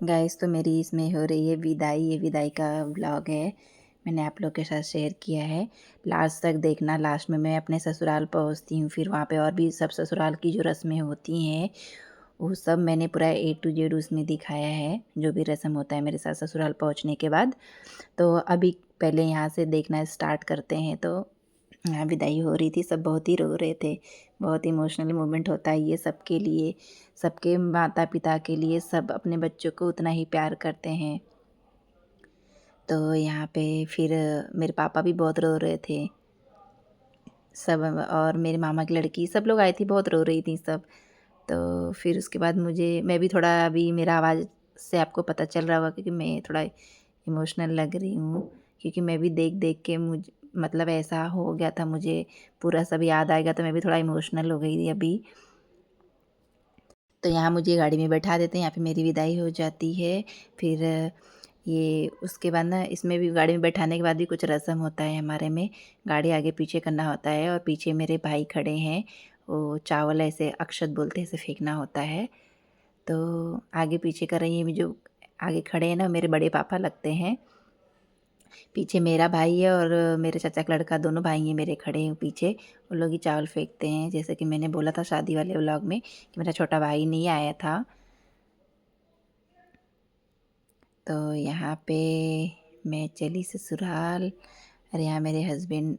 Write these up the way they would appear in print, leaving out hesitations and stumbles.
Guys तो मेरी इसमें हो रही है विदाई। ये विदाई का व्लॉग है, मैंने आप लोग के साथ शेयर किया है। लास्ट तक देखना। लास्ट में मैं अपने ससुराल पहुंचती हूँ, फिर वहाँ पे और भी सब ससुराल की जो रस्में होती हैं वो सब मैंने पूरा ए टू जेड उसमें दिखाया है, जो भी रस्म होता है मेरे साथ ससुराल पहुँचने के बाद। तो अभी पहले यहाँ से देखना स्टार्ट करते हैं। तो यहाँ विदाई हो रही थी, सब बहुत ही रो रहे थे। बहुत इमोशनल मोमेंट होता है ये सबके लिए, सबके माता पिता के लिए। सब अपने बच्चों को उतना ही प्यार करते हैं। तो यहाँ पे फिर मेरे पापा भी बहुत रो रहे थे सब, और मेरे मामा की लड़की सब लोग आई थी, बहुत रो रही थी सब। तो फिर उसके बाद मैं भी थोड़ा, अभी मेरा आवाज़ से आपको पता चल रहा होगा क्योंकि मैं थोड़ा इमोशनल लग रही हूँ, क्योंकि मैं भी देख देख के मतलब ऐसा हो गया था मुझे, पूरा सब याद आएगा तो मैं भी थोड़ा इमोशनल हो गई थी अभी। तो यहाँ मुझे गाड़ी में बैठा देते हैं, यहाँ पे मेरी विदाई हो जाती है। फिर ये उसके बाद ना, इसमें भी गाड़ी में बैठाने के बाद भी कुछ रस्म होता है हमारे में। गाड़ी आगे पीछे करना होता है और पीछे मेरे भाई खड़े हैं, वो चावल ऐसे अक्षत बोलते हैं, ऐसे फेंकना होता है। तो आगे पीछे कर रही है, जो आगे खड़े हैं ना मेरे बड़े पापा लगते हैं। पीछे मेरा भाई है और मेरे चाचा का लड़का, दोनों भाई हैं मेरे खड़े हैं पीछे। वो लोग ही चावल फेंकते हैं, जैसे कि मैंने बोला था शादी वाले व्लॉग में कि मेरा छोटा भाई नहीं आया था। तो यहाँ पे मैं चली ससुराल और यहाँ मेरे हस्बैंड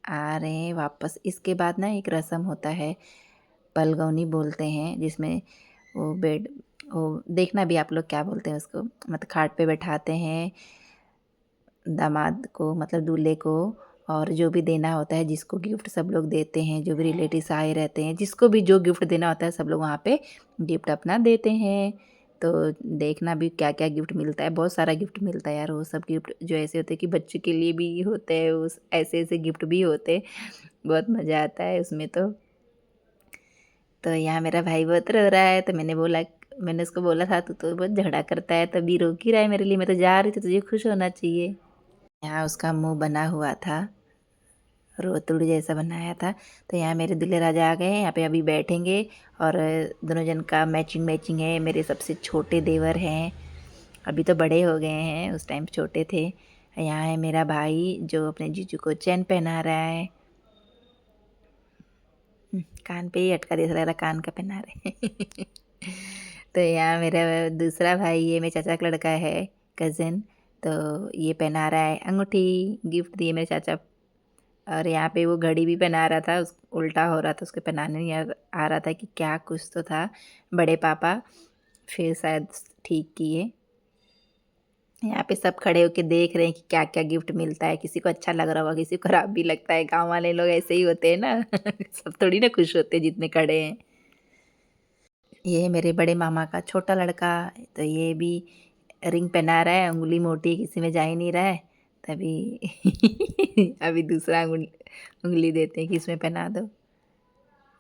आ रहे हैं वापस। इसके बाद ना एक रस्म होता है, पलगौनी बोलते हैं, जिसमें वो वो देखना भी आप लोग क्या बोलते हैं उसको, मतलब खाट पे बैठाते हैं दामाद को, मतलब दूल्हे को। और जो भी देना होता है, जिसको गिफ्ट सब लोग देते हैं, जो भी रिलेटिव्स आए रहते हैं, जिसको भी जो गिफ्ट देना होता है सब लोग वहाँ पे गिफ्ट अपना देते हैं। तो देखना भी क्या क्या गिफ्ट मिलता है, बहुत सारा गिफ्ट मिलता है यार। वो सब गिफ्ट जो ऐसे होते हैं कि बच्चे के लिए भी होते हैं, उस ऐसे ऐसे गिफ्ट भी होते हैं, बहुत मज़ा आता है उसमें। तो यहाँ मेरा भाई बहुत रो रहा है, तो मैंने उसको बोला था तू तो बहुत झगड़ा करता है, तभी रो क्यों रहा है मेरे लिए, मैं तो जा रही थी, तुझे खुश होना चाहिए। यहाँ उसका मुंह बना हुआ था, रोतुड़ जैसा बनाया था। तो यहाँ मेरे दूल्हे राजा आ गए हैं, यहाँ पे अभी बैठेंगे। और दोनों जन का मैचिंग मैचिंग है। मेरे सबसे छोटे देवर हैं, अभी तो बड़े हो गए हैं, उस टाइम छोटे थे। यहाँ है मेरा भाई जो अपने जीजू को चैन पहना रहा है। कान पे ही अटका दे, रहा कान का पहना रहे हैं। तो यहाँ मेरा दूसरा भाई है, मेरे चाचा का लड़का है, कज़न। तो ये पहना रहा है अंगूठी, गिफ्ट दिए मेरे चाचा। और यहाँ पे वो घड़ी भी पहना रहा था, उस उल्टा हो रहा था, उसको पहनाने नहीं आ रहा था कि क्या, कुछ तो था। बड़े पापा फिर शायद ठीक किए। यहाँ पे सब खड़े होके देख रहे हैं कि क्या क्या गिफ्ट मिलता है। किसी को अच्छा लग रहा होगा, किसी को खराब भी लगता है। गांव वाले लोग ऐसे ही होते हैं ना। सब थोड़ी ना खुश होते हैं जितने खड़े हैं। ये है मेरे बड़े मामा का छोटा लड़का, तो ये भी रिंग पहना रहा है। उंगली मोटी, किसी में जा ही नहीं रहा है, तभी अभी दूसरा उंगली देते हैं कि इसमें पहना दो,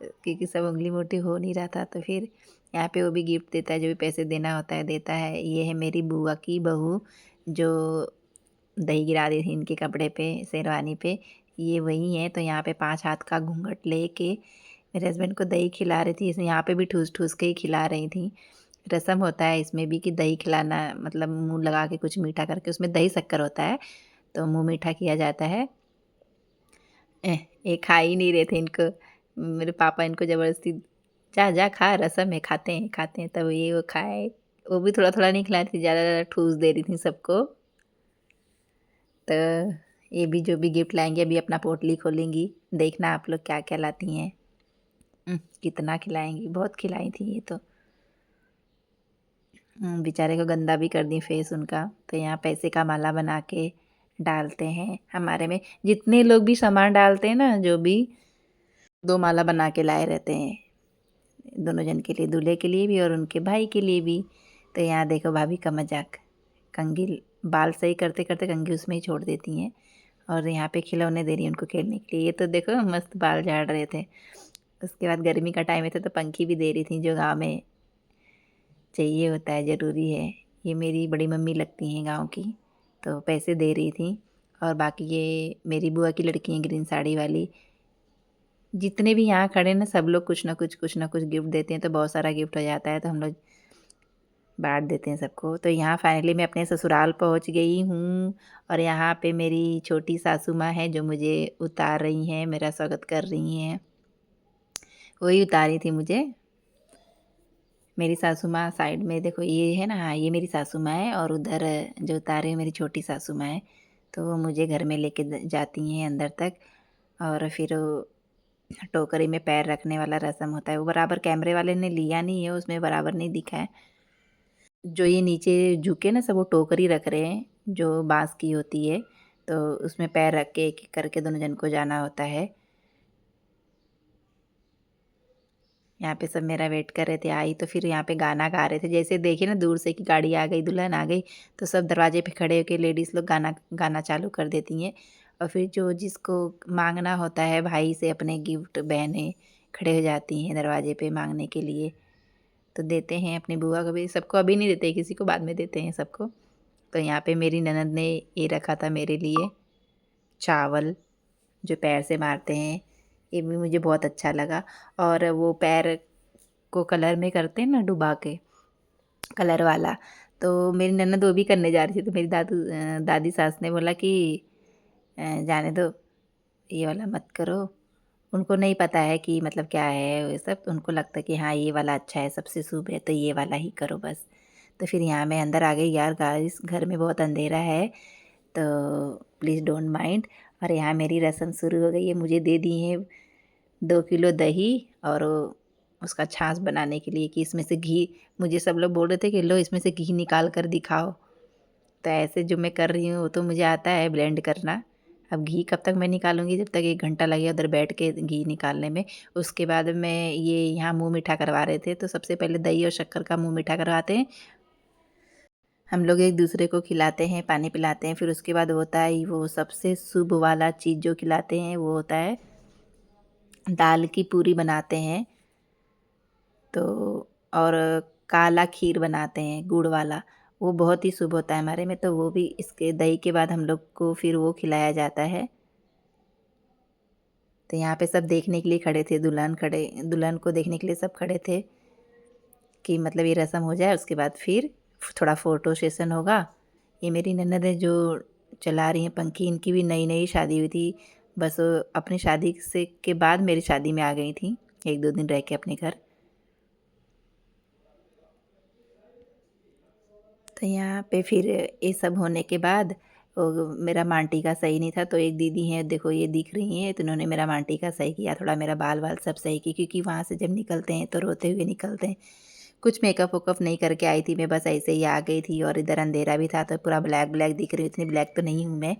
क्योंकि सब उंगली मोटी हो नहीं रहा था। तो फिर यहाँ पे वो भी गिफ्ट देता है, जो भी पैसे देना होता है देता है। ये है मेरी बुआ की बहू, जो दही गिरा दी थी इनके कपड़े पे, शेरवानी पे, ये वही है। तो यहाँ पे 5 हाथ का घूंघट लेके मेरे हस्बैंड को दही खिला रही थी। इसमें यहाँ पे भी ठूस ठूस के ही खिला रही थी। रस्म होता है इसमें भी कि दही खिलाना, मतलब मुंह लगा के कुछ मीठा करके, उसमें दही शक्कर होता है तो मुंह मीठा किया जाता है। ये खा ही नहीं रहे थे इनको, मेरे पापा इनको ज़बरदस्ती, जा जा खा, रस्म है, खाते हैं। तब ये वो खाए। वो भी थोड़ा थोड़ा नहीं खिला रही थी, ज़्यादा ज़्यादा ठूस दे रही थी सबको। तो ये भी जो भी गिफ्ट लाएंगे अभी अपना पोटली खोलेंगी, देखना आप लोग क्या क्या लाती हैं। कितना खिलाएंगी, बहुत खिलाई थी ये तो। बेचारे को गंदा भी कर दी फेस उनका। तो यहाँ पैसे का माला बना के डालते हैं हमारे में। जितने लोग भी सामान डालते हैं ना, जो भी 2 माला बना के लाए रहते हैं, दोनों जन के लिए, दूल्हे के लिए भी और उनके भाई के लिए भी। तो यहाँ देखो भाभी का मजाक, कंघी बाल सही करते करते कंघी उसमें ही छोड़ देती हैं। और यहाँ पे खिलौने दे रही हैं उनको खेलने के लिए। ये तो देखो मस्त बाल झाड़ रहे थे। उसके बाद गर्मी का टाइम है तो पंखी भी दे रही थी, जो गाँव में चाहिए होता है, ज़रूरी है। ये मेरी बड़ी मम्मी लगती हैं गाँव की, तो पैसे दे रही थी। और बाकी ये मेरी बुआ की लड़की हैं, ग्रीन साड़ी वाली। जितने भी यहाँ खड़े ना, सब लोग कुछ ना कुछ गिफ्ट देते हैं, तो बहुत सारा गिफ्ट हो जाता है। तो हम लोग बाँट देते हैं सबको। तो यहाँ फाइनली मैं अपने ससुराल पहुँच गई हूँ और यहाँ पे मेरी छोटी सासू माँ हैं जो मुझे उतार रही हैं, मेरा स्वागत कर रही हैं। वही उतारी थी मुझे। मेरी सासू माँ साइड में देखो ये है ना, हाँ, ये मेरी सासू माँ है और उधर जो उतारे हैं मेरी छोटी सासू माँ है। तो वो मुझे घर में लेके जाती हैं अंदर तक और फिर वो टोकरी में पैर रखने वाला रस्म होता है, वो बराबर कैमरे वाले ने लिया नहीं है, उसमें बराबर नहीं दिखा है। जो ये नीचे झुके ना सब वो टोकरी रख रहे हैं, जो बाँस की होती है, तो उसमें पैर रख के एक-एक करके दोनों जन को जाना होता है। यहाँ पे सब मेरा वेट कर रहे थे, आई तो फिर यहाँ पे गाना गा रहे थे। जैसे देखिए ना दूर से कि गाड़ी आ गई, दुल्हन आ गई, तो सब दरवाजे पे खड़े होके लेडीज़ लोग गाना गाना चालू कर देती हैं और फिर जो जिसको माँगना होता है भाई से अपने गिफ्ट, बहनें खड़े हो जाती हैं दरवाजे पे माँगने के लिए। तो देते हैं अपनी बुआ को भी, सबको अभी नहीं देते, किसी को बाद में देते हैं सबको। तो यहाँ पे मेरी ननद ने ये रखा था मेरे लिए चावल, जो पैर से मारते हैं, ये भी मुझे बहुत अच्छा लगा। और वो पैर को कलर में करते हैं ना डुबा के, कलर वाला, तो मेरी ननद वो भी करने जा रही थी, तो मेरी दादी सास ने बोला कि जाने दो, ये वाला मत करो। उनको नहीं पता है कि मतलब क्या है ये सब, तो उनको लगता है कि हाँ ये वाला अच्छा है, सबसे शुभ है, तो ये वाला ही करो बस। तो फिर यहाँ मैं अंदर आ गई, यार गाइस घर में बहुत अंधेरा है, तो प्लीज़ डोंट माइंड। और यहाँ मेरी रस्म शुरू हो गई है, मुझे दे दी है 2 किलो दही और उसका छाछ बनाने के लिए कि इसमें से घी, मुझे सब लोग बोल रहे थे कि लो इसमें से घी निकाल कर दिखाओ। तो ऐसे जो मैं कर रही हूँ वो तो मुझे आता है ब्लेंड करना। अब घी कब तक मैं निकालूँगी, जब तक 1 घंटा लगेगा उधर बैठ के घी निकालने में। उसके बाद मैं ये यहाँ मुँह मीठा करवा रहे थे, तो सबसे पहले दही और शक्कर का मुँह मीठा करवाते हैं। हम लोग एक दूसरे को खिलाते हैं, पानी पिलाते हैं, फिर उसके बाद होता है वो सबसे शुभ वाला चीज़ जो खिलाते हैं, वो होता है दाल की पूरी बनाते हैं। तो और काला खीर बनाते हैं गुड़ वाला, वो बहुत ही शुभ होता है हमारे में, तो वो भी इसके दही के बाद हम लोग को फिर वो खिलाया जाता है। तो यहाँ पे सब देखने के लिए खड़े थे, दुल्हन को देखने के लिए सब खड़े थे कि मतलब ये रस्म हो जाए, उसके बाद फिर थोड़ा फ़ोटो सेशन होगा। ये मेरी ननद है जो चला रही हैं पंखी, इनकी भी नई-नई शादी हुई थी। बस अपनी शादी से के बाद मेरी शादी में आ गई थी, 1-2 दिन रह के अपने घर। तो यहाँ पे फिर ये सब होने के बाद वो मेरा मांग टीका सही नहीं था, तो एक दीदी हैं देखो ये दिख रही हैं, तो उन्होंने मेरा मांग टीका सही किया, थोड़ा मेरा बाल-वाल सब सही की, क्योंकि वहाँ से जब निकलते हैं तो रोते हुए निकलते हैं। कुछ मेकअप-वेकअप नहीं करके आई थी मैं, बस ऐसे ही आ गई थी और इधर अंधेरा भी था तो पूरा ब्लैक-ब्लैक दिख रही हूँ, इतनी ब्लैक तो नहीं हूँ मैं।